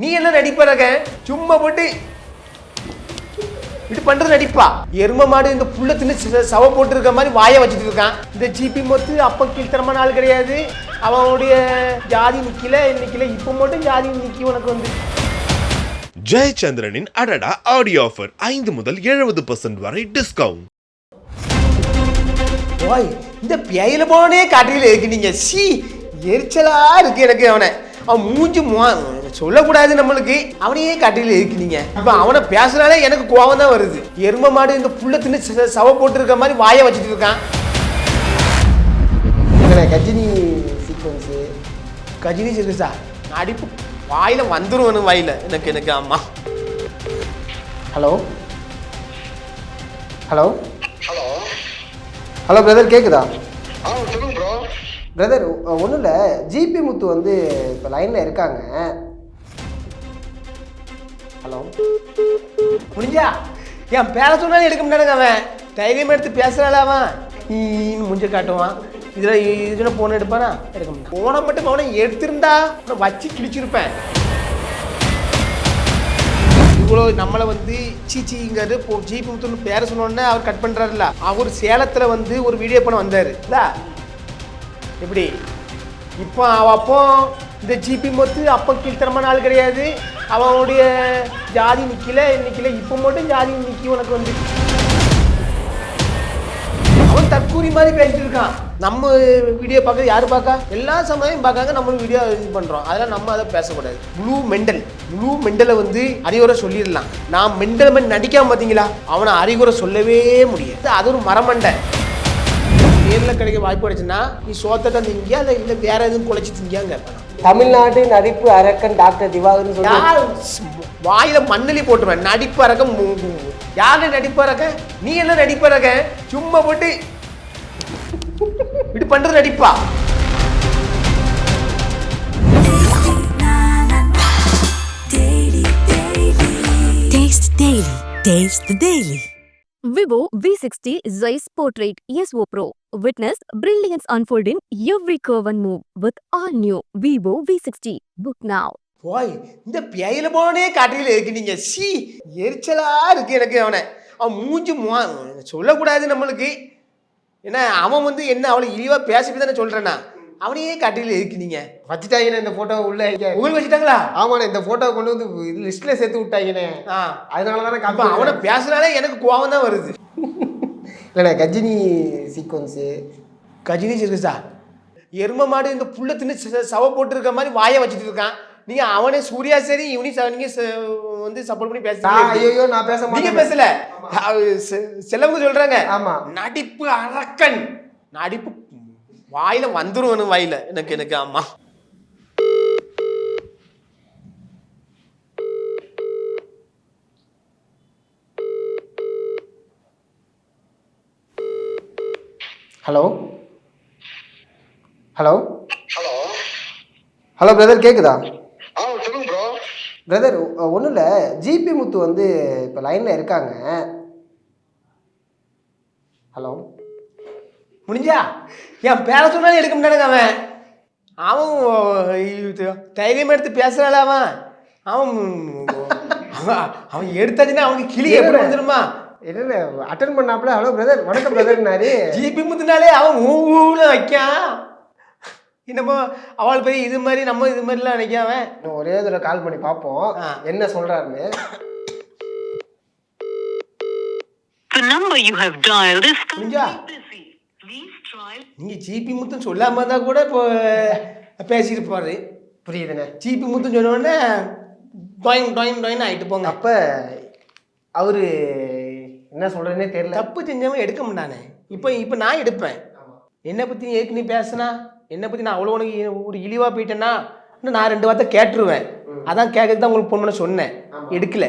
நீ என்ன நடிப்பறக சும்மா போட்டு இது பண்றது நடிப்பா. எரும மாடு இந்த புள்ள தின்னு சவ போட்டு இருக்க மாதிரி வாயை வச்சுட்டு இருக்கான். இந்த ஜிபி மொத்து அப்ப கீழ்த்தரமான ஆள் கிடையாது. அவனுடைய ஜாதி நிக்கல நிக்கல இப்ப மட்டும் ஜாதி நிக்கி உனக்கு வந்து. ஜெயச்சந்திரனின் அடடா ஆடியோ ஆஃபர் 5 முதல் 70% வரை டிஸ்கவுண்ட். ஓய் இந்த பேயில போனே காட்டில இருக்கு நீங்க. சி எரிச்சலா இருக்கு எனக்கு. அவன் மூஞ்சி சொல்லக்கூடாது நம்மளுக்கு. அவனையே காட்டில இருக்கு நீங்க. இப்ப அவனை பேசுறாலே எனக்கு கோவம் தான் வருது. எரும மாடு இந்த புள்ள தின்னு சவ போட்டு இருக்க மாதிரி வாயை வச்சுட்டு இருக்கான். கஜினி சீக்வன்ஸ் கஜினி சீக்வன்ஸா அடிப்பு வாயில வந்துரும் வாயில எனக்கு எனக்கு. ஆமா hello hello hello hello brother கேக்குதா? சொல்லுங்க ப்ரோ. பிரதர் ஒன்றும் இல்லை, ஜிபி முத்து வந்து இப்போ லைனில் இருக்காங்க. ஹலோ முடிஞ்சா என் பேர சொன்னாலும் எடுக்க முடியாதுங்க. அவன் தைரியம் எடுத்து பேசுகிறாள். அவன் ஈன்னு முஞ்ச காட்டுவான். இதில் இதுன்னு ஃபோன் எடுப்பானா? எடுக்க முடியும். ஃபோனை மட்டும் அவனை எடுத்திருந்தா வச்சு கிழிச்சிருப்பேன். இவ்வளோ நம்மளை வந்து சீச்சிங்கிறது இப்போ ஜிபி முத்துன்னு பேர சொன்னோன்னே அவர் கட் பண்ணுறாருல்ல. அவர் சேலத்தில் வந்து ஒரு வீடியோ பண்ண வந்தார் இல்லை எப்படி? இப்போ அப்போ இந்த ஜிபி மொத்து அப்போ கீழ்த்தரமான ஆள் கிடையாது. அவனுடைய ஜாதி நிக்கல இப்போ மட்டும் ஜாதி நிக்கி உனக்கு வந்து. அவன் தற்கூரி மாதிரி பேசிட்டு இருக்கான். நம்ம வீடியோ பார்க்க யாரு பார்க்கா? எல்லா சமயம் பார்க்காங்க. நம்மளும் வீடியோ இது பண்ணுறோம். அதெல்லாம் நம்ம அதை பேசக்கூடாது. ப்ளூ மெண்டலை வந்து அறிகுறை சொல்லிடலாம். நான் மெண்டல் மாதிரி நடிக்காம பார்த்தீங்களா? அவனை அறிகுறை சொல்லவே முடியாது. அது ஒரு மரமண்டை. நேரில் கிடைக்க வாய்ப்பு கிடைச்சுன்னா நீ சோத்தை திங்க அதை இல்லை வேற எதுவும் குலைச்சி திங்கியாங்க. தமிழ்நாடு நடிப்பு அரக்கன் டாக்டர் திவாகர்னு சொல்லி வாயில மண்ணலி போட்டுருவேன். நடிப்பு அரக்கம் யாரு நடிப்பு அரக்க? நீ என்ன நடிப்பு அரக்க சும்மா போட்டு இப்படி பண்றது நடிப்பா. Taste the Daily. Vivo V60 Zeiss Portrait ESO Pro. Witness brilliance unfold in every curve and move with all new Vivo V60. Book now. ஓய் இந்த பேயில போனே காட்டில இருக்கு நீங்க. சி எரிச்சலா இருக்கு எனக்கு. அவன் மூஞ்சி சொல்லக்கூடாது நம்மளுக்கு. ஏன்னா அவன் வந்து என்ன அவளை இழிவா பேசிட்டு தானே சொல்றேன்னா. அவனையே காட்டில இருக்கு நீங்க. வச்சுட்டாங்கண்ணே இந்த போட்டோ உள்ள. உங்களுக்கு வச்சுட்டாங்களா? ஆமாண்ணே இந்த போட்டோ கொண்டு வந்து லிஸ்ட்ல சேர்த்து விட்டாங்கண்ணே. அதனால தானே அப்ப அவனை பேசுறாலே எனக்கு கோவம் தான் வருது. இல்லைண்ணே கஜினி சீக்வன்ஸு கஜினி சீக்வன்ஸா எரும மாடு இந்த புள்ள தின்னு சவ போட்டு இருக்க மாதிரி வாயை வச்சுட்டு இருக்கான். நீங்க அவனே சூர்யா சரி இவனையும் நீங்க வந்து சப்போர்ட் பண்ணி பேசுறீங்க. ஐயோ நான் பேச மாட்டேன். நீங்க பேசல. செல்லவங்க சொல்றாங்க ஆமா நடிப்பு அரக்கன். நடிப்பு வாயில வந்துரும் வாயில எனக்கு எனக்கு. ஆமா hello hello hello hello brother கேக்குதா? சொல்லுங்க ப்ரோ. பிரதர் ஒன்றும் இல்லை, ஜிபி முத்து வந்து இப்போ லைனில் இருக்காங்க. ஹலோ முடிஞ்சா என் பேர சொன்னாலும் எடுக்க முடியாதுங்க. அவன் தைரியம் எடுத்து பேசுறாள். அவன் அவன் எடுத்தாச்சுன்னா அவனுக்கு கிளி எப்படி வந்துருமா? என்ன அட்டன் பண்ணாப்புல ஹலோ பிரதர் வணக்கம் பிரதர்னாரு. ஜிபி முத்துனாலே அவன் ஊல வைக்கான். என்னமோ அவள் போய் இது மாதிரி நம்ம இது மாதிரிலாம் நினைக்காம ஒரே தடவை கால் பண்ணி பார்ப்போம் என்ன சொல்றாருன்னு. நீங்க ஜிபி முத்துன்னு சொல்லாம இருந்தா கூட இப்போ பேசிட்டு போறது புரியுதுண்ணே. ஜிபி முத்துன்னு சொன்ன உடனே டாயின் டாயின் டாயின் ஆயிட்டு போங்க. அப்ப அவரு என்ன சொல்றதுன்னே தெரியல. தப்பு செஞ்சவன் எடுக்க மாட்டானே. இப்போ நான் எடுப்பேன். என்னை பத்தி நீ ஏற்கனவே பேசுனா என்னை பத்தி நான் அவ்வளோ உனக்கு ஒரு இழிவா போயிட்டேன்னா இன்னும் நான் 2 வார்த்தை கேட்டுருவேன். அதான் கேட்கறது தான் உங்களுக்கு ஃபோன் பண்ண சொன்னேன். எடுக்கல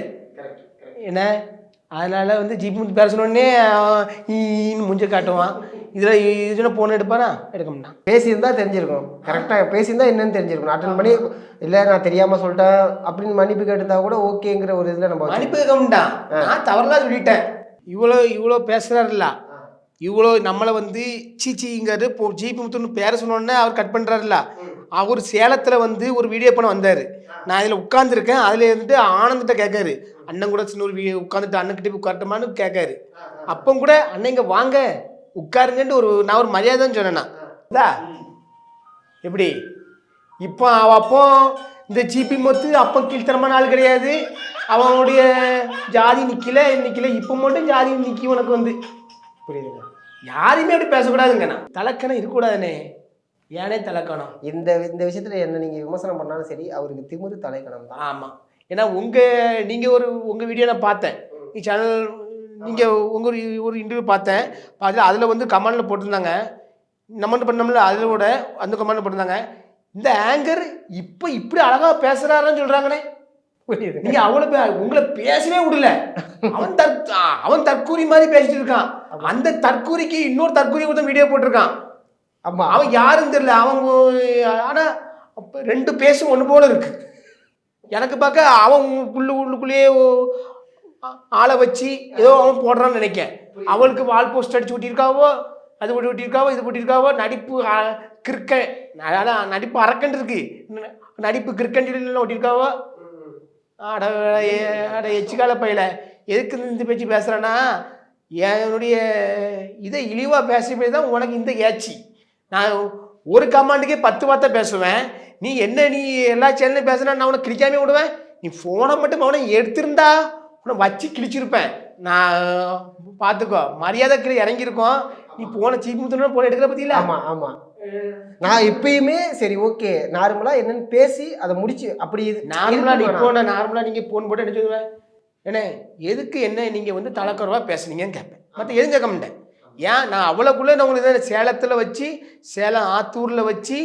என்ன. அதனால வந்து ஜிபி முத்து பேர சொன்னோடனே ஈன்னு முஞ்ச காட்டுவான். இதில் இதுன்னு ஃபோன் எடுப்பானா? எடுக்க மாட்டான். பேசியிருந்தா தெரிஞ்சிருக்கணும். கரெக்டாக பேசியிருந்தா என்னன்னு தெரிஞ்சிருக்கணும். அட்டன் பண்ணி இல்லை நான் தெரியாமல் சொல்லிட்டேன் அப்படின்னு மன்னிப்பு கேட்டிருந்தா கூட ஓகேங்கிற ஒரு இதில் நம்ம மன்னிப்பு கேட்க மாட்டான். நான் தவறுலாம் சொல்லிட்டேன். இவ்வளோ பேசுறாருல்ல. இவ்வளோ நம்மளை வந்து சீச்சிங்கிறது இப்போ ஜிபி முத்துன்னு பேர சொன்னோடனே அவர் கட் பண்ணுறாருல்ல. அவர் சேலத்தில் வந்து ஒரு வீடியோ பண்ண வந்தார். நான் இதில் உட்காந்துருக்கேன். அதில் இருந்துட்டு ஆனந்திட்ட கேட்காரு, அண்ணன் கூட சின்ன ஒரு உட்காந்துட்டு அண்ணன்கிட்ட உட்காரட்டுமான்னு கேட்காரு. அப்போ கூட அண்ணன் இங்கே வாங்க உட்காருங்கன்ட்டு நான் ஒரு மரியாதைன்னு சொன்னேன்னா எப்படி இப்போ அப்போ இந்த ஜிபி மொத்து அப்போ கீழ்த்தரமான ஆள் கிடையாது. அவனுடைய ஜாதி நிற்கல இப்போ மட்டும் ஜாதி நிற்கி உனக்கு வந்து புரியுதுங்க. யாரையுமே அப்படி பேசக்கூடாதுங்கண்ணா. தலக்கணம் இருக்கக்கூடாதுண்ணே. ஏனே தலக்கணம் இந்த இந்த விஷயத்தில் என்ன நீங்கள் விமர்சனம் பண்ணாலும் சரி, அவருக்கு திமிரு தலைக்கணம் தான். ஆமாம். ஏன்னா உங்கள் வீடியோ நான் பார்த்தேன். சேனல் நீங்கள் ஒரு இன்டர்வியூ பார்த்தேன். பார்த்து அதில் வந்து கமெண்டில் போட்டிருந்தாங்க, நம்ம பண்ணோம்ல அதோட அந்த கமெண்டில் போட்டிருந்தாங்க, இந்த ஆங்கர் இப்போ இப்படி அழகாக பேசுகிறாருன்னு சொல்கிறாங்கண்ணே. நீங்கள் உங்களை பேசவே விடல. அவன் தற்கூரி மாதிரி பேசிட்டு இருக்கான். அந்த தற்கூரிக்கு இன்னொரு தற்கூரி கூட வீடியோ போட்டிருக்கான். ஆமாம், அவன் யாருன்னு தெரியல. அவங்க ஆனால் ரெண்டு பேசும் ஒன்று போல இருக்கு. எனக்கு பார்க்க அவன் உள்ளுக்குள்ளேயே ஆளை வச்சு ஏதோ அவன் போடுறான்னு நினைக்கேன். அவளுக்கு வால் போஸ்ட் அடிச்சு விட்டிருக்காவோ, அது விட்டிருக்காவோ, இது போட்டிருக்காவோ. நடிப்பு கிறுக்கன், அதான் நடிப்பு அரக்கன் இருக்கு, நடிப்பு கிறுக்கன் ஒட்டியிருக்காவோ. அட எச்சிக்கால பையில எதுக்கு இந்த பேச்சு பேசுகிறேன்னா, என்னுடைய இதை இழிவாக பேச தான் உனக்கு இந்த ஏச்சி. நான் ஒரு கமாண்டுக்கே 10 வார்த்தை பேசுவேன். நீ எல்லா சேனல்லையும் பேசுனா நான் உனக்கு கிழிக்காமே விடுவேன். நீ ஃபோனை மட்டும் அவனை எடுத்திருந்தா உன்னை வச்சு கிழிச்சிருப்பேன். நான் பார்த்துக்கோ, மரியாதை கீழே இறங்கியிருக்கோம். நீ போன சீப்பு போன எடுக்கிற பற்றியில. ஆமாம் ஆமாம். நான் எப்பயுமே சரி ஓகே நார்மலாக என்னன்னு பேசி அதை முடிச்சு அப்படி நார்மலாக இப்போ நான் நார்மலாக நீங்கள் ஃபோன் போட்டு என்ன சொல்லுவேன், என்ன எதுக்கு என்ன நீங்கள் வந்து தலைக்குறவாக பேசுனீங்கன்னு கேட்பேன். மற்ற எதுவும் கேட்க மாட்டேன். ஏன் நான் அவ்வளோக்குள்ளே நான் உங்களுக்கு சேலத்தில் வச்சு, சேலம் ஆத்தூரில் வச்சு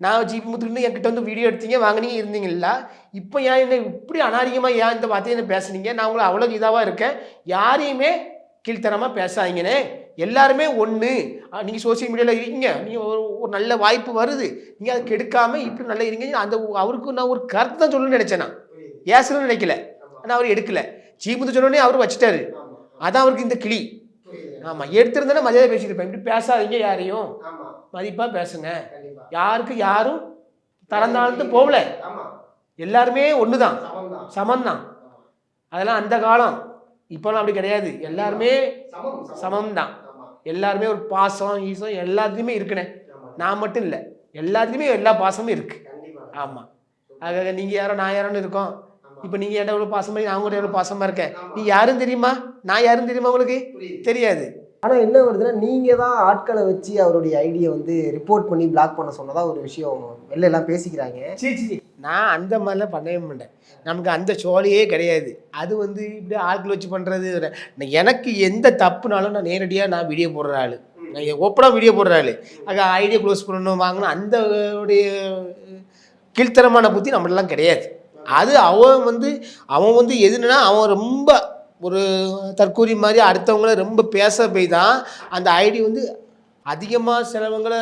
நான் ஜிபி முத்துக்கிட்டு என்கிட்ட வந்து வீடியோ எடுத்தீங்க, வாங்கினீங்க, இருந்தீங்களா? இப்போ ஏன் என்ன இப்படி அனாரிகமாக ஏன் இந்த வார்த்தையை என்ன பேசுனீங்க? நான் உங்களை அவ்வளோ இதாவாக இருக்கேன். யாரையுமே கீழ்த்தரமாக பேசாதீங்கண்ணே. எல்லாருமே ஒன்று. நீங்கள் சோசியல் மீடியாவில் இருக்கீங்க, நீங்கள் ஒரு நல்ல வாய்ப்பு வருது, நீங்கள் அதை கெடுக்காமல் இப்படி நல்லா இருக்கீங்க. அந்த அவருக்கு நான் ஒரு கருத்து தான் சொல்லணும்னு நினச்சேன். நான் ஏசணும்னு நினைக்கல, ஆனால் அவர் எடுக்கலை. ஜிமுத்து சொன்னோடனே அவர் வச்சுட்டாரு. அதான் அவருக்கு இந்த கிளி. ஆமாம், எடுத்திருந்தேன்னா மரியாதை பேசியிருப்பேன். இப்படி பேசாதீங்க, யாரையும் மதிப்பாக பேசுங்க. யாருக்கு யாரும் தரந்தாழ்ந்து போகல, எல்லாருமே ஒன்று தான், சமந்தான். அதெல்லாம் அந்த காலம். இப்போலாம் அப்படி கிடையாது. எல்லாருமே சமம்தான். எல்லாருமே ஒரு பாசம் ஈசம் எல்லாத்துலேயுமே இருக்குண்ணே. நான் மட்டும் இல்லை, எல்லாத்துலேயுமே எல்லா பாசமும் இருக்கு. ஆமாம். ஆக நீங்கள் யாரோ நான் யாரோன்னு இருக்கோம். இப்போ நீங்கள் என்கிட்ட எவ்வளோ பாசமாக இருக்கு, நான் கூட எவ்வளோ பாசமாக இருக்கேன். நீ யாரும் தெரியுமா, நான் யாரும் தெரியுமா உங்களுக்கு? தெரியாது. ஆனால் என்ன வருதுன்னா, நீங்கள் தான் ஆட்களை வச்சு அவருடைய ஐடியை வந்து ரிப்போர்ட் பண்ணி பிளாக் பண்ண சொன்னதா ஒரு விஷயம் வெளில எல்லாம் பேசிக்கிறாங்க. சரி, நான் அந்த மாதிரிலாம் பண்ணவே மாட்டேன். நமக்கு அந்த சோழியே கிடையாது. அது வந்து இப்படி ஆட்கள் வச்சு பண்ணுறது. எனக்கு எந்த தப்புனாலும் நான் நேரடியாக நான் வீடியோ போடுற ஆள், நான் ஓப்பனாக வீடியோ போடுற ஆள். அங்கே ஐடியா க்ளோஸ் பண்ணணும் வாங்கணும் அந்த உடைய கீழ்த்தரமான புத்தி நம்மளெலாம் கிடையாது. அது அவன் வந்து எதுனா அவன் ரொம்ப ஒரு தற்கூரி மாதிரி அடுத்தவங்கள ரொம்ப பேச போய் தான் அந்த ஐடி வந்து அதிகமாக சிலவங்களை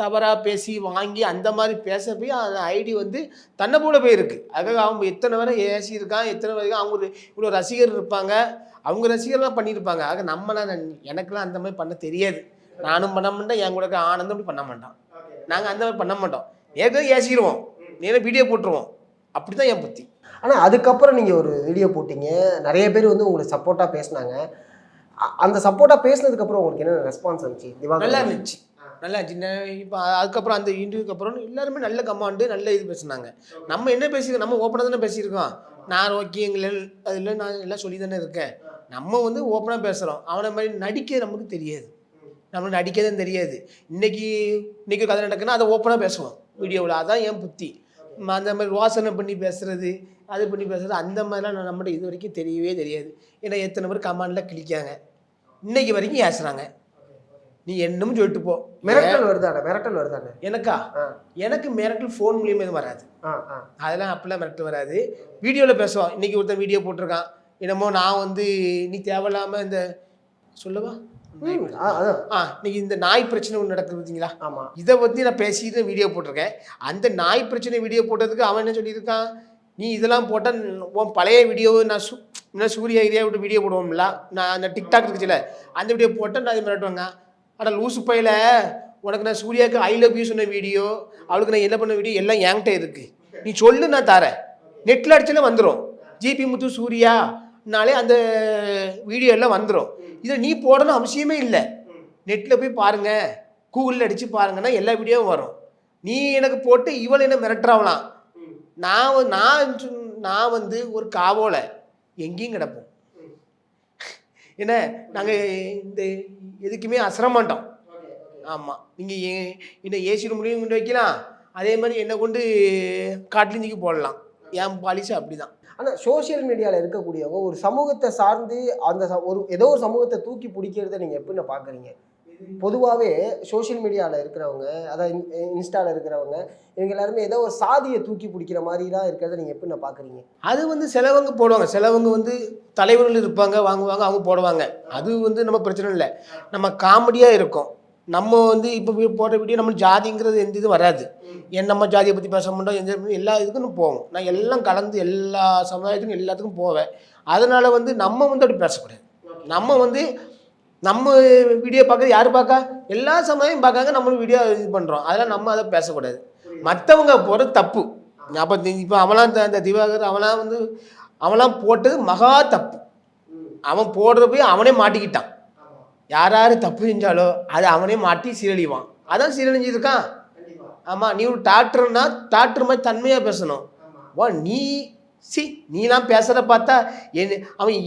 தவறாக பேசி வாங்கி அந்த மாதிரி பேச போய் அந்த ஐடி வந்து தன்னை போல போயிருக்கு. அதுக்காக அவங்க எத்தனை வரை ஏசியிருக்கான், எத்தனை வரைக்கும் அவங்க இவ்வளோ ரசிகர் இருப்பாங்க, அவங்க ரசிகர்லாம் பண்ணியிருப்பாங்க. ஆக எனக்கெல்லாம் அந்த மாதிரி பண்ண தெரியாது. நானும் பண்ண மாட்டேன், என் கூட ஆனந்தம் அப்படி பண்ண மாட்டான். நாங்கள் அந்த மாதிரி பண்ண மாட்டோம். ஏற்கனவே ஏசிடுவோம், நேராக வீடியோ போட்டுருவோம். அப்படி தான் என் புத்தி. ஆனால் அதுக்கப்புறம் நீங்கள் ஒரு வீடியோ போட்டிங்க, நிறைய பேர் வந்து உங்களுக்கு சப்போர்ட்டாக பேசினாங்க. அந்த சப்போர்ட்டாக பேசினதுக்கப்புறம் உங்களுக்கு என்ன ரெஸ்பான்ஸ் இருந்துச்சு? நல்லா இருந்துச்சு, நல்லா இருந்துச்சு. இப்போ அதுக்கப்புறம் அந்த இன்டர்வியூக்கு அப்புறம் எல்லாருமே நல்ல கமாண்டு நல்ல இது பேசுனாங்க. நம்ம என்ன பேசியிருக்கோம், நம்ம ஓப்பனாக தானே பேசியிருக்கோம். நான் ஓகே அதில் நான் எல்லாம் சொல்லி தானே இருக்கேன். நம்ம வந்து ஓப்பனாக பேசுகிறோம். அவனை மாதிரி நடிக்க நமக்கு தெரியாது, நம்மளுக்கு நடிக்கதான் தெரியாது. இன்னைக்கு கதை நடக்குன்னா அதை ஓப்பனாக பேசுவோம் வீடியோவில். அதான் என் புத்தி. அந்த மாதிரி வாசனை பண்ணி பேசுகிறது, அது பண்ணி பேசுகிறது, அந்த மாதிரிலாம் நம்மகிட்ட இது வரைக்கும் தெரியவே தெரியாது. ஏன்னா எத்தனை பேர் கமாண்டில் கிளிக்காங்க, இன்னைக்கு வரைக்கும் ஏசுறாங்க. நீ என்னமும் சொல்லிட்டு போ. மிரட்டல் வருதானே? எனக்கு மிரட்டல் ஃபோன் மூலியமாக எதுவும் வராது. அதெல்லாம் அப்படிலாம் மிரட்டல் வராது. வீடியோவில் பேசுவோம். இன்னைக்கு ஒருத்தன் வீடியோ போட்டிருக்கான், என்னமோ நான் வந்து நீ தேவையில்லாமல் இந்த சொல்லவா இன்னைக்கு இந்த நாய் பிரச்சனை ஒன்று நடக்குது பார்த்தீங்களா? ஆமாம், இதை பற்றி நான் பேசிட்டு வீடியோ போட்டிருக்கேன். அந்த நாய் பிரச்சனை வீடியோ போட்டதுக்கு அவன் என்ன சொல்லியிருக்கான், நீ இதெல்லாம் போட்டால் உன் பழைய வீடியோவை நான் சூரிய ஏரியா விட்டு வீடியோ போடுவோம்ல, நான் அந்த டிக்டாக் இருக்குச்சுல அந்த வீடியோ போட்டால் நான் இது மிரட்டுவேங்க. ஆனால் லூசு பையில உனக்கு நான் சூர்யாவுக்கு ஐ லவ் யூ சொன்ன வீடியோ, அவளுக்கு நான் என்ன பண்ண வீடியோ எல்லாம் என்கிட்ட இருக்கு. நீ சொல்லு, நான் தரேன். நெட்டில் அடிச்சாலே வந்துடும். ஜிபி முத்து சூர்யானாலே அந்த வீடியோ எல்லாம் வந்துடும். இதை நீ போடணும் அவசியமே இல்லை. நெட்டில் போய் பாருங்க, கூகுளில் அடித்து பாருங்கன்னா எல்லா வீடியோவும் வரும். நீ எனக்கு போட்டு இவள் என்ன மிரட்டுறாவலாம். நான் வந்து ஒரு காவோலை எங்கேயும் கிடப்போம். என்ன நாங்கள் இந்த எதுக்குமே அசர மாட்டோம். ஆமாம், நீங்கள் என்ன ஏசி ரூம்லேயும் கொண்டு வைக்கலாம், அதே மாதிரி என்னை கொண்டு காட்டிலையும் தூக்கி போடலாம். என் பாலிசி அப்படி தான். ஆனால் சோஷியல் மீடியாவில் இருக்கக்கூடியவங்க ஒரு சமூகத்தை சார்ந்து அந்த ஏதோ ஒரு சமூகத்தை தூக்கி பிடிக்கிறத நீங்கள் எப்படின்னு பார்க்குறீங்க? பொதுவாகவே சோஷியல் மீடியாவில் இருக்கிறவங்க, அதாவது இன்ஸ்டாவில் இருக்கிறவங்க, இவங்க எல்லாருமே ஏதோ ஒரு சாதியை தூக்கி பிடிக்கிற மாதிரிலாம் இருக்கிறத நீங்கள் எப்படின்னு பார்க்குறீங்க? அது வந்து சிலவங்க போடுவாங்க, சிலவங்க வந்து தலைவர்கள் இருப்பாங்க, வாங்குவாங்க, அவங்க போடுவாங்க. அது வந்து நம்ம பிரச்சனை இல்லை. நம்ம காமெடியாக இருக்கும். நம்ம வந்து இப்போ போடுற வீடியோ நம்ம ஜாதிங்கிறது எந்த இது வராது. நம்ம ஜாதியை பற்றி பேச மாட்டோம், எல்லா இதுக்கும் போவோம். நான் எல்லாம் கலந்து எல்லா சமுதாயத்துக்கும் எல்லாத்துக்கும் போவேன். அதனால் வந்து நம்ம வந்து அப்படி பேசக்கூடாது. நம்ம வந்து நம்ம வீடியோ பார்க்க யார் பார்க்கா? எல்லா சமயம் பார்க்காங்க, நம்மளும் வீடியோ இது பண்ணுறோம். அதெல்லாம் நம்ம அதை பேசக்கூடாது. மற்றவங்க போகிறது தப்பு. அப்போ இப்போ அவனாம் இந்த திவாகர் அவனாம் போட்டது மகா தப்பு. அவன் போடுற போய் அவனே மாட்டிக்கிட்டான். யார் தப்பு செஞ்சாலோ அது அவனே மாட்டி சீரழிவான். அதான் சீரழிஞ்சிருக்கான். ஆமாம், நீ ஒரு டாக்டர்னா டாக்டர் மாதிரி தன்மையாக பேசணும். நீலாம் பேசுகிற பார்த்தா அவன்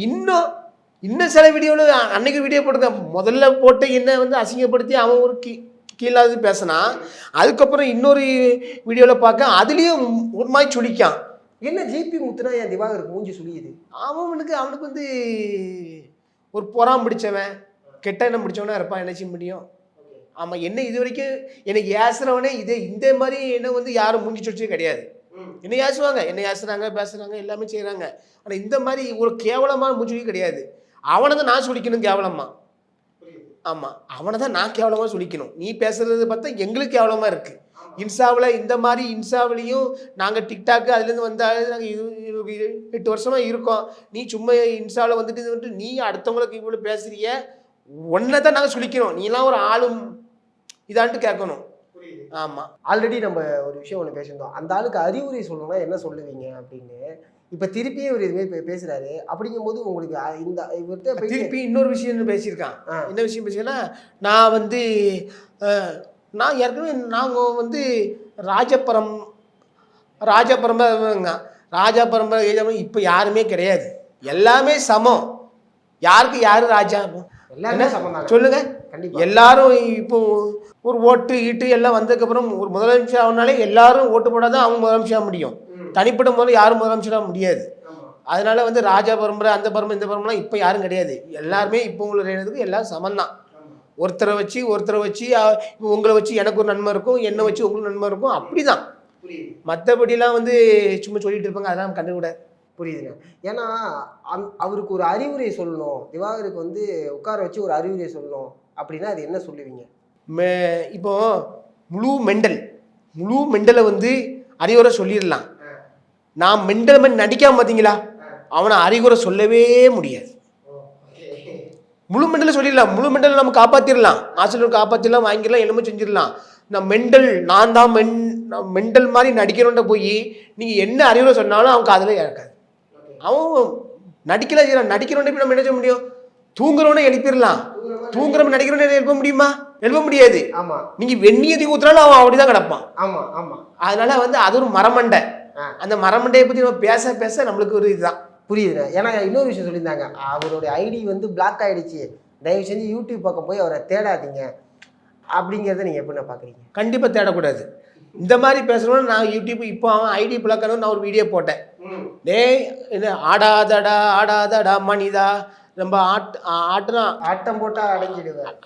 இன்னும் சில வீடியோவில் அன்னைக்கு வீடியோ போட்டிருக்கான். முதல்ல போட்டு என்ன வந்து அசிங்கப்படுத்தி அவன் ஒரு கீழாது பேசினா, அதுக்கப்புறம் இன்னொரு வீடியோவில் பார்க்க அதுலேயும் ஒரு மாதிரி சொல்லிக்கான். என்ன ஜிபி முத்துனா என் திவாகருக்கு மூஞ்சி சொல்லியுது? அவனுக்கு வந்து ஒரு பொறாம பிடிச்சவன், கெட்ட எண்ணம் பிடிச்சவனா இருப்பான். என்ன செய்ய முடியும்? ஆமாம், என்ன இது வரைக்கும் எனக்கு ஏசுறவனே இந்த மாதிரி என்ன வந்து யாரும் மூஞ்சி சொச்சே கிடையாது. என்ன ஏசுவாங்க, என்ன ஏசுறாங்க, பேசுகிறாங்க, எல்லாமே செய்கிறாங்க. ஆனால் இந்த மாதிரி ஒரு கேவலமான மூஞ்சி கிடையாது. அவனை தான் நான் சொல்லிக்கணும் கேவலமா. ஆமாம், அவனை தான் நான் கேவலமாக சொல்லிக்கணும். நீ பேசுறது பார்த்தா எங்களுக்கு கேவலமாக இருக்குது. இன்ஸ்டாவில் இந்த மாதிரி இன்ஸ்டாவிலையும் நாங்கள் டிக்டாக்கு அதுலேருந்து வந்தால் நாங்கள் 8 வருஷமாக இருக்கோம். நீ சும்மா இன்ஸ்டாவில் வந்துட்டு நீ அடுத்தவங்களுக்கு இவ்வளோ பேசுறிய, ஒன்றை தான் நாங்கள் சொல்லிக்கணும். நீலாம் ஒரு ஆளும் இதான்ட்டு கேட்கணும். ஆமாம், ஆல்ரெடி நம்ம ஒரு விஷயம் ஒன்று பேசியிருந்தோம். அந்த ஆளுக்கு அறிவுரை சொல்லணும்னா என்ன சொல்லுவீங்க அப்படின்னு. இப்போ திருப்பியே ஒரு இதுமாரி பேசுகிறாரு. அப்படிங்கும்போது உங்களுக்கு இந்த இவர்கிட்ட திருப்பி இன்னொரு விஷயம் பேசியிருக்கான். என்ன விஷயம் பேசினா, நான் வந்து நான் ஏற்கனவே நாங்கள் வந்து ராஜபரம்பரை இப்போ யாருமே கிடையாது. எல்லாமே சமம். யாருக்கு யாரு ராஜா? எல்லாருமே சமம் சொல்லுங்க. கண்டிப்பாக எல்லாரும் இப்போ ஒரு ஓட்டு ஈட்டு எல்லாம் வந்ததுக்கப்புறம் ஒரு முதலமைச்சர் ஆகுனாலே எல்லாரும் ஓட்டு போடாதான் அவங்க முதலமைச்சராக முடியும். தனிப்பட்ட முதல்ல யாரும் முதலமைச்சராக முடியாது. அதனால வந்து ராஜா பரம்பரை, அந்த பரம்பரை, இந்த பரம்பரைலாம் இப்போ யாரும் கிடையாது. எல்லாருமே இப்போ உங்களுக்கு எல்லாம் சமந்தான். ஒருத்தரை வச்சு உங்களை வச்சு எனக்கு ஒரு நன்மை இருக்கும், என்னை வச்சு உங்களுக்கு நன்மை இருக்கும். அப்படிதான். மற்றபடிலாம் வந்து சும்மா சொல்லிட்டு இருப்பாங்க, அதெல்லாம் கண்டுக்கூடாது. புரியுதுங்க. ஏன்னா அவருக்கு ஒரு அறிவுரை சொல்லணும், திவாகருக்கு வந்து உட்கார வச்சு ஒரு அறிவுரை சொல்லணும் அப்படின்னா அது என்ன சொல்லுவீங்க? இப்போ முழு மெண்டலை வந்து அறிவுரை சொல்லிடலாம். நான் மெண்டல் மாதிரி நடிக்காம பார்த்தீங்களா, அவனை அறிவுரை சொல்லவே முடியாது. முழு மெண்டலை சொல்லிடலாம். முழு மெண்டலை நம்ம காப்பாற்றிடலாம், ஆசிரியர் காப்பாற்றிடலாம், வாங்கிடலாம், என்னமோ செஞ்சிடலாம். நான் தான் மெண்டல் மாதிரி நடிக்கணுன்ற போய் நீங்கள் என்ன அறிவுரை சொன்னாலும் அவங்க அதில் இறக்காது. அவன் நடிக்கிறவனே நம்ம என்ன செய்ய முடியும்? தூங்குறவனே எழுப்பிடலாம். தூங்குறவன் நடிக்கிறவனே எழுப்ப முடியுமா? எழுப்ப முடியாது. ஆமாம், நீங்கள் வெந்நியத்தை ஊத்துறாலும் அவன் அப்படிதான் கிடப்பான். ஆமாம் ஆமாம். அதனால வந்து அது ஒரு மரமண்டை. அந்த மரமண்டையை பற்றி நம்ம பேச நம்மளுக்கு ஒரு இதுதான். புரியுது. ஏன்னா இன்னொரு விஷயம் சொல்லியிருந்தாங்க, அவருடைய ஐடி வந்து பிளாக் ஆகிடுச்சு, தயவு செஞ்சு யூடியூப் பக்கம் போய் அவரை தேடாதீங்க அப்படிங்கிறத நீங்கள் எப்படி பார்க்குறீங்க? கண்டிப்பாக தேடக்கூடாது. இந்த மாதிரி பேசுகிறோன்னா நான் யூடியூப் இப்போ அவன் ஐடி பிளாக் ஆனது நான் ஒரு வீடியோ போட்டேன். என்ன ஆடாதடா மனிதா, நம்ம ஆட்டம் போட்டால்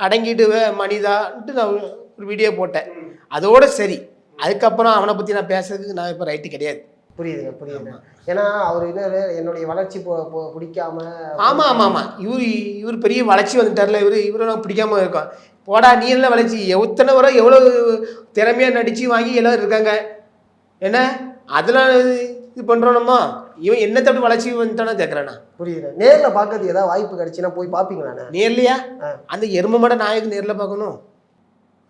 அடங்கிடுவேன் மனிதான்ட்டு நான் ஒரு வீடியோ போட்டேன். அதோட சரி. அதுக்கப்புறம் அவனை பற்றி நான் பேசுறதுக்கு நான் இப்போ ரைட்டு கிடையாது. புரியுதுங்க. ஏன்னா அவர் என்னுடைய வளர்ச்சி பிடிக்காம. ஆமாம். இவர் பெரிய வளர்ச்சி வந்துட்டார்ல, இவரை நான் பிடிக்காம இருக்கோம். போடா நீ எல்லாம் வளர்ச்சி எத்தனை வரை எவ்வளோ திறமையாக நடித்து வாங்கி எல்லாம் இருக்காங்க. என்ன அதெல்லாம் இது பண்ணுறோம்மா, இவன் என்ன தப்பு வளர்ச்சி வந்துட்டானா கேட்குறானா? புரியுது. நேரில் பார்க்கறதுக்கு ஏதாவது வாய்ப்பு கிடைச்சுன்னா போய் பார்ப்பீங்களாண்ணே? நேர்லையா? அந்த எருமை மாட நாயக்கு நேரில் பார்க்கணும்.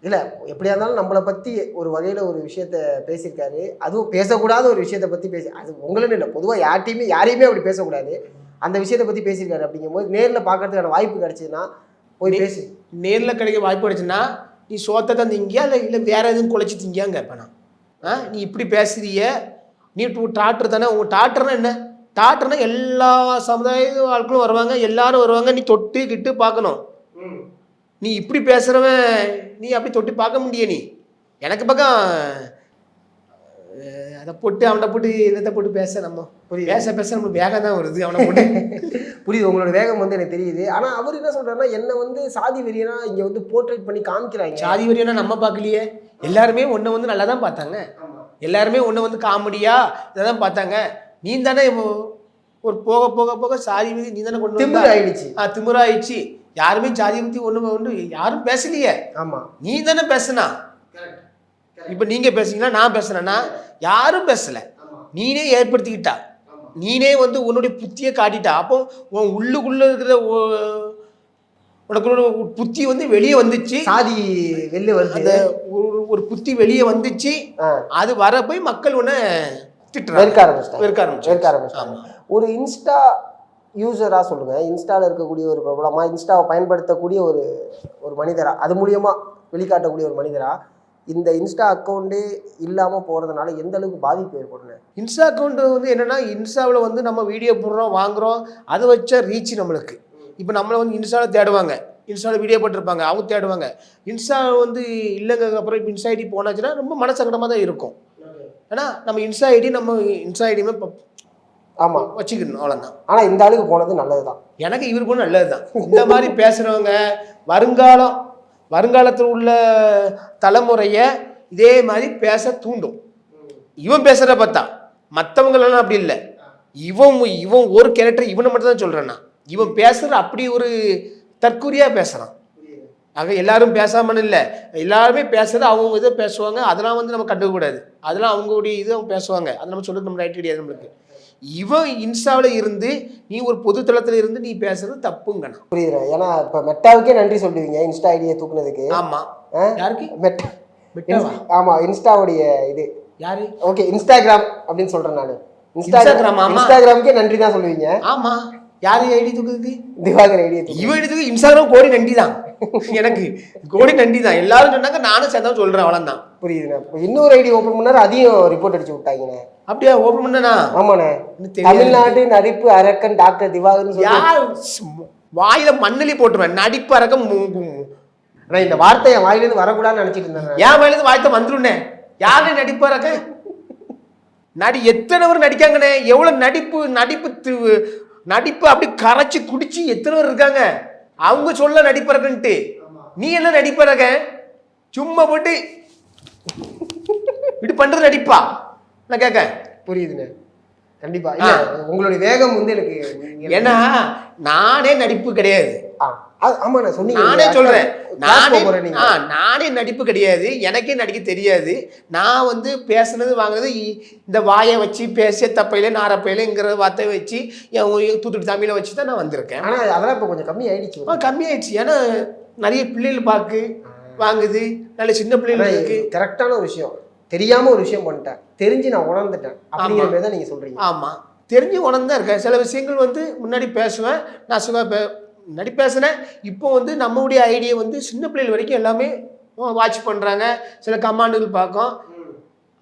இல்லை எப்படியா இருந்தாலும் நம்மளை பற்றி ஒரு வகையில் ஒரு விஷயத்த பேசியிருக்காரு. அதுவும் பேசக்கூடாத ஒரு விஷயத்தை பற்றி அது உங்களுன்னு இல்லை, பொதுவாக யாரையுமே அப்படி பேசக்கூடாது. அந்த விஷயத்தை பற்றி பேசியிருக்காரு. அப்படிங்கும்போது நேரில் பார்க்கறதுக்கான வாய்ப்பு கிடைச்சதுன்னா போய் பேசி. நேரில் கிடைக்க வாய்ப்பு கிடைச்சுன்னா நீ சோத்தை தான் திங்கியா இல்லை வேற எதுவும் குலைச்சி திங்கியாங்க கேட்பேன். நீ இப்படி பேசுறிய, நீ டாக்டர் தானே, உங்கள் டாக்டர்னா என்ன? டாக்டர்னா எல்லா சமுதாய ஆட்களும் வருவாங்க, எல்லாரும் வருவாங்க. நீ தொட்டு கிட்டு பார்க்கணும். நீ இப்படி பேசுகிறவன் நீ அப்படி தொட்டு பார்க்க முடிய. நீ எனக்கு பக்கம் அதை போட்டு அவனை போட்டு இதை போட்டு பேச நம்ம பேச நம்மளுக்கு வேகம் தான் வருது. அவனை போட்டு புரியுது, உங்களோட வேகம் வந்து எனக்கு தெரியுது. ஆனால் அவர் என்ன சொல்கிறாருன்னா, என்னை வந்து சாதி வெறியனா இங்கே வந்து போர்ட்ரேட் பண்ணி காமிக்கிறாங்க. சாதி வெறியனா நம்ம பார்க்கலையே. எல்லாருமே ஒன்றை வந்து நல்லா தான் பார்த்தாங்க. எல்லாருமே ஒன்றை வந்து காமெடியாக இதை தான் பார்த்தாங்க. நீ தானே ஒரு போக போக போக சாதி வெறி நீ தானே கொண்டு திமிரு ஆயிடுச்சு. திமிராயிடுச்சு. யாருமே ஜாதி பற்றி ஒன்று யாரும் பேசலையே. ஆமாம், நீ தானே பேசுனா. இப்போ நீங்கள் பேசுறீங்களா, நான் பேசுனேன்னா யாரும் பேசலை. நீனே ஏற்படுத்திக்கிட்டா, நீனே வந்து உன்னுடைய புத்தியை காட்டிட்டா. அப்போ உன் உள்ளுக்குள்ளே இருக்கிற உனக்குள்ள புத்தி வந்து வெளியே வந்துச்சு. சாதி வெளியே வருது. அந்த ஒரு புத்தி வெளியே வந்துச்சு. அது வர போய் மக்கள் ஒன்று வெறுக்க ஆரம்பிச்சிட்டாங்க. ஒரு இன்ஸ்டா யூசராக சொல்லுங்கள், இன்ஸ்டாவில் இருக்கக்கூடிய ஒரு பிரபலமாக இன்ஸ்டாவை பயன்படுத்தக்கூடிய ஒரு மனிதராக, அது மூலியமாக வெளிக்காட்டக்கூடிய ஒரு மனிதராக, இந்த இன்ஸ்டா அக்கௌண்ட்டே இல்லாமல் போகிறதுனால எந்த அளவுக்கு பாதிப்பு ஏற்படுங்க? இன்ஸ்டா அக்கௌண்ட் வந்து என்னென்னா, இன்ஸ்டாவில் வந்து நம்ம வீடியோ போடுறோம், வாங்குகிறோம், அதை வச்ச ரீச் நம்மளுக்கு. இப்போ நம்மளை வந்து இன்ஸ்டாவில் தேடுவாங்க, இன்ஸ்டாவில் வீடியோ போட்டிருப்பாங்க, அவங்க தேடுவாங்க. இன்ஸ்டா வந்து இல்லைங்க அப்புறம் இப்போ இன்ஸ்டா ஐடி போனாச்சுன்னா ரொம்ப மனசங்கடமாக தான் இருக்கும். ஏன்னா நம்ம இன்ஸ்டா ஐடியுமே ஆமாம் வச்சுக்கணும், அவ்வளோதான். ஆனால் இந்த ஆளுக்கு போனது நல்லது தான். எனக்கு இவர் போன நல்லது தான். இந்த மாதிரி பேசுகிறவங்க வருங்காலத்தில் உள்ள தலைமுறையை இதே மாதிரி பேச தூண்டும். இவன் பேசுகிறத பார்த்தா மற்றவங்களெல்லாம் அப்படி இல்லை. இவன் ஒரு கேரக்டர் இவனை மட்டும் தான் சொல்கிறேன்னா, இவன் பேசுகிற அப்படி ஒரு தற்கூரியாக பேசுகிறான். ஆக எல்லாரும் பேசாமல் இல்லை, எல்லாருமே பேசுகிறது அவங்க இதை பேசுவாங்க. அதெல்லாம் வந்து நம்ம கண்டுக்கூடாது. அதெல்லாம் அவங்களுடைய இது அவங்க பேசுவாங்க. அதை நம்ம சொல்கிறது நம்ம ரைட் கிடையாது நம்மளுக்கு. இவன் இன்ஸ்டாவில் இருந்து நீ ஒரு பொது தளத்தில் இருந்து நீ பேசுறது தப்புங்கண்ணா. புரியுது. ஏன்னா இப்போ மெட்டாவுக்கே நன்றி சொல்லுவீங்க இன்ஸ்டா ஐடியை தூக்குனதுக்கு. ஆமாம். யாருக்கு? மெட்டா. ஆமாம், இன்ஸ்டாவுடைய இது யாரு? ஓகே, இன்ஸ்டாகிராம் அப்படின்னு சொல்கிறேன் நான். இன்ஸ்டாகிராமுக்கே நன்றி தான் சொல்லுவீங்க. ஆமாம். யாரு ஐடி தூக்குதுக்கு? திவாகர் ஐடியை இவன் ஐடி இன்ஸ்டாகிராம் கோடி நன்றி தான். எனக்கு கோடி நன்றி தான். எல்லாரும் சொன்னாங்க, நானும் சேர்ந்தா சொல்கிறேன், அவ்வளோதான். புரியுதுண்ணா. இன்னொரு ஐடி ஓப்பன் பண்ணாரு, அதையும் ரிப்போர்ட் அடிச்சு விட்டாங்கண்ணே. அப்படியா? ஓப்பன் பண்ணனா? ஆமாண்ணே. தமிழ்நாடு நடிப்பு அரக்கன் டாக்டர் திவாகர்னு யார் வாயில மண்ணலி போட்டுருவேன். நடிப்பு அரக்கம். நான் இந்த வார்த்தை என் வாயிலிருந்து வரக்கூடாதுன்னு நினைச்சிட்டு இருந்தேன். என் வாயிலிருந்து வார்த்தை வந்துருண்ணே. யாரு நடிப்பு அரக்கன்? எத்தனை பேர் நடிக்காங்கண்ணே. எவ்வளவு நடிப்பு அப்படி கரைச்சி குடிச்சு எத்தனை பேர் இருக்காங்க. அவங்க சொல்ல நடிப்பறக்கன்ட்டு நீ என்ன நடிப்பறக்க? சும்மா போட்டு இப்படி பண்றது நடிப்பா? நான் கேட்க. புரியுதுங்க. கண்டிப்பா உங்களுடைய வேகம் வந்து எனக்கு. ஏன்னா நானே நடிப்பு கிடையாது. ஆமா, நான் சொன்னீங்க. நானே சொல்றேன், நானே நடிப்பு கிடையாது. எனக்கே நடிக்க தெரியாது. நான் வந்து பேசுனது வாங்குறது இந்த வாயை வச்சு பேச தப்பையில நாரப்பையிலங்கிற வார்த்தை வச்சு தூத்துக்குடி தமிழை வச்சு தான் நான் வந்திருக்கேன். ஆனா அதெல்லாம் இப்போ கொஞ்சம் கம்மி ஆயிடுச்சு. கம்மி ஆயிடுச்சு. ஏன்னா நிறைய பிள்ளைகள் வாங்குது, நல்ல சின்ன பிள்ளைகள் இருக்கு. கரெக்டான ஒரு விஷயம். தெரியாம ஒரு விஷயம் பண்ணிட்டேன், தெரிஞ்சு நான் உணர்ந்துட்டேன் அப்படிங்கிற மாதிரி தான் நீங்க சொல்றீங்க. ஆமா, தெரிஞ்சு உணர்ந்துதான் இருக்கேன். சில விஷயங்கள் வந்து முன்னாடி பேசுவேன், நான் முன்னாடி பேசுனேன். இப்போ வந்து நம்மளுடைய ஐடியா வந்து சின்ன பிள்ளைகள் வரைக்கும் எல்லாமே வாட்ச் பண்ணுறாங்க. சில கமாண்டுகள் பார்க்கும்,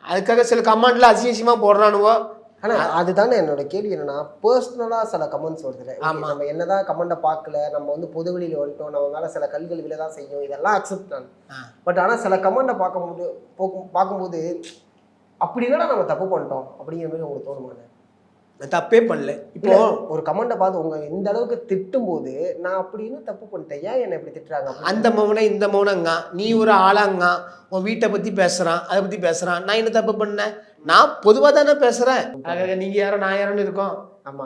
அதுக்காக சில கமாண்டில் அசிங்கமாக போடுறானுவோ. ஆனால் அதுதானே என்னோட கேள்வி. என்னன்னா, பர்சனலாக சில கமெண்ட்ஸ் வருது. நம்ம என்னதான் கமெண்ட்டை பார்க்கல, நம்ம வந்து பொது வெளியில் வந்துட்டோம், நம்ம மேலே சில கல்கள் விழ தான் செய்யும், இதெல்லாம் அக்செப்ட் நான். பட் ஆனால் சில கமெண்ட்டை பார்க்கும்போது அப்படி இல்லைனா நம்ம தப்பு பண்ணிட்டோம் அப்படிங்கிற மாதிரி உங்களுக்கு தோணுமாண்ணே? தப்பே பண்ணல. இப்போ ஒரு கமெண்ட்டை பார்த்து உங்க இந்த அளவுக்கு திட்டும் போது நான் அப்படின்னு தப்பு பண்ணிட்டேன், ஏன் என்ன இப்படி திட்டுறாங்க? அந்த மௌனம் இந்த மௌனங்க. நீ ஒரு ஆளாங்க, உன் வீட்டை பற்றி பேசுகிறான், அதை பற்றி பேசுகிறான். நான் என்ன தப்பு பண்ணேன்? நான் பொதுவாக தானே பேசுகிறேன். நீங்கள் யாரோ நான் யாரோன்னு இருக்கோம்.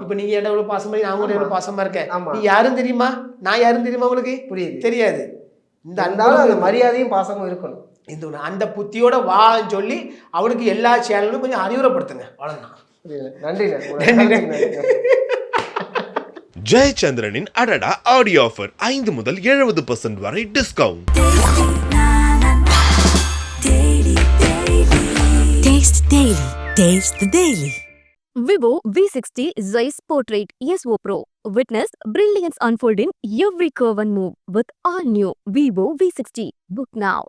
இப்போ நீங்கள் என்ன எவ்வளோ பாசமாக, நான் கூட எவ்வளோ பாசமாக இருக்கேன். நீ யாரும் தெரியுமா, நான் யாரும் தெரியுமா உங்களுக்கு? புரியுது, தெரியாது. இந்த அந்த மரியாதையும் பாசமும் இருக்கணும். இந்த அந்த புத்தியோட வான்னு சொல்லி அவனுக்கு எல்லா சேனலும் கொஞ்சம் அறிவுரைப்படுத்துங்க, அவ்வளோதான். நன்றி. ஜெயச்சந்திரனின் அடடா ஆடியோ ஆஃபர் 5 முதல் 70% வரை discount. Daily. Taste the Daily. Vivo V60 Zeiss Portrait ESO Pro. Witness brilliance unfold in every curve and move with all new Vivo V60. Book now.